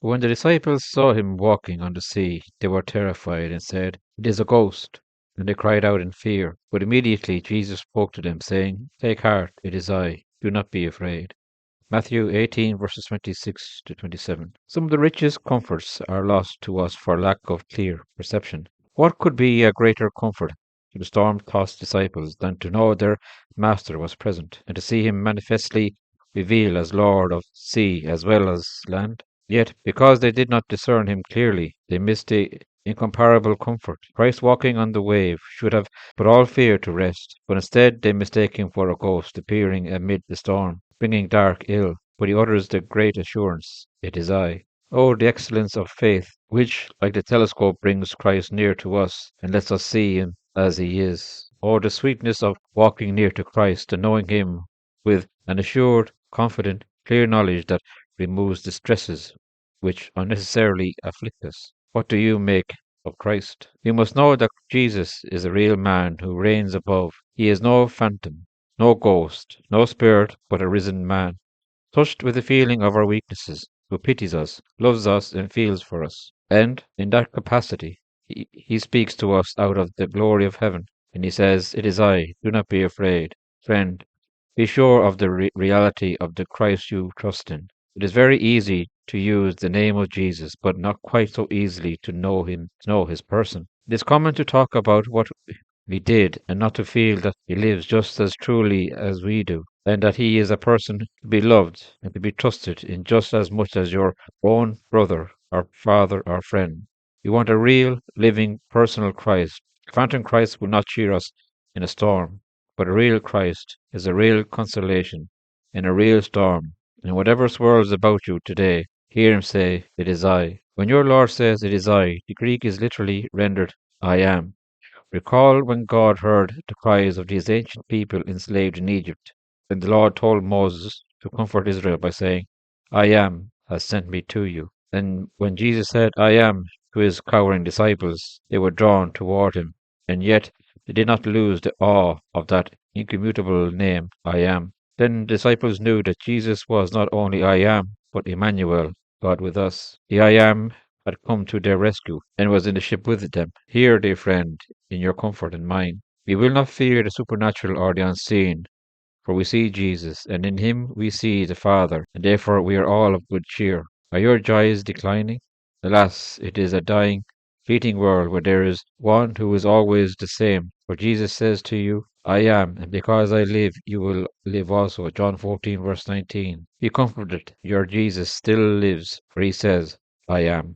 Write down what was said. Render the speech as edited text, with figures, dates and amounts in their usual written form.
When the disciples saw him walking on the sea, they were terrified and said, "It is a ghost." And they cried out in fear. But immediately Jesus spoke to them, saying, "Take heart, it is I. Do not be afraid." Matthew 18, verses 26 to 27. Some of the richest comforts are lost to us for lack of clear perception. What could be a greater comfort to the storm-tossed disciples than to know their Master was present, and to see him manifestly revealed as Lord of sea as well as land? Yet, because they did not discern him clearly, they missed the incomparable comfort. Christ walking on the wave should have put all fear to rest, but instead they mistake him for a ghost appearing amid the storm, bringing dark ill. But he utters the great assurance, "It is I." Oh, the excellence of faith, which, like the telescope, brings Christ near to us and lets us see him as he is. Oh, the sweetness of walking near to Christ and knowing him with an assured, confident, clear knowledge that removes the stresses which unnecessarily afflict us. What do you make of Christ? You must know that Jesus is a real man who reigns above. He is no phantom, no ghost, no spirit, but a risen man, touched with the feeling of our weaknesses, who pities us, loves us, and feels for us. And in that capacity, he speaks to us out of the glory of heaven, and he says, "It is I, do not be afraid." Friend, be sure of the reality of the Christ you trust in. It is very easy to use the name of Jesus, but not quite so easily to know him, to know his person. It is common to talk about what we did and not to feel that he lives just as truly as we do, and that he is a person to be loved and to be trusted in just as much as your own brother or father or friend. You want a real, living, personal Christ. Phantom Christ will not cheer us in a storm, but a real Christ is a real consolation in a real storm. And whatever swirls about you today, hear him say, "It is I." When your Lord says, "It is I," the Greek is literally rendered, "I am." Recall when God heard the cries of these ancient people enslaved in Egypt, and the Lord told Moses to comfort Israel by saying, "I am has sent me to you." And when Jesus said, "I am," to his cowering disciples, they were drawn toward him, and yet they did not lose the awe of that incommutable name, "I am." Then the disciples knew that Jesus was not only "I am," but Emmanuel, God with us. The "I am" had come to their rescue and was in the ship with them. Here, dear friend, in your comfort and mine. We will not fear the supernatural or the unseen, for we see Jesus, and in him we see the Father, and therefore we are all of good cheer. Are your joys declining? Alas, it is a dying, fleeting world where there is one who is always the same. For Jesus says to you, "I am, and because I live, you will live also." John 14, verse 19. Be comforted, your Jesus still lives, for he says, "I am."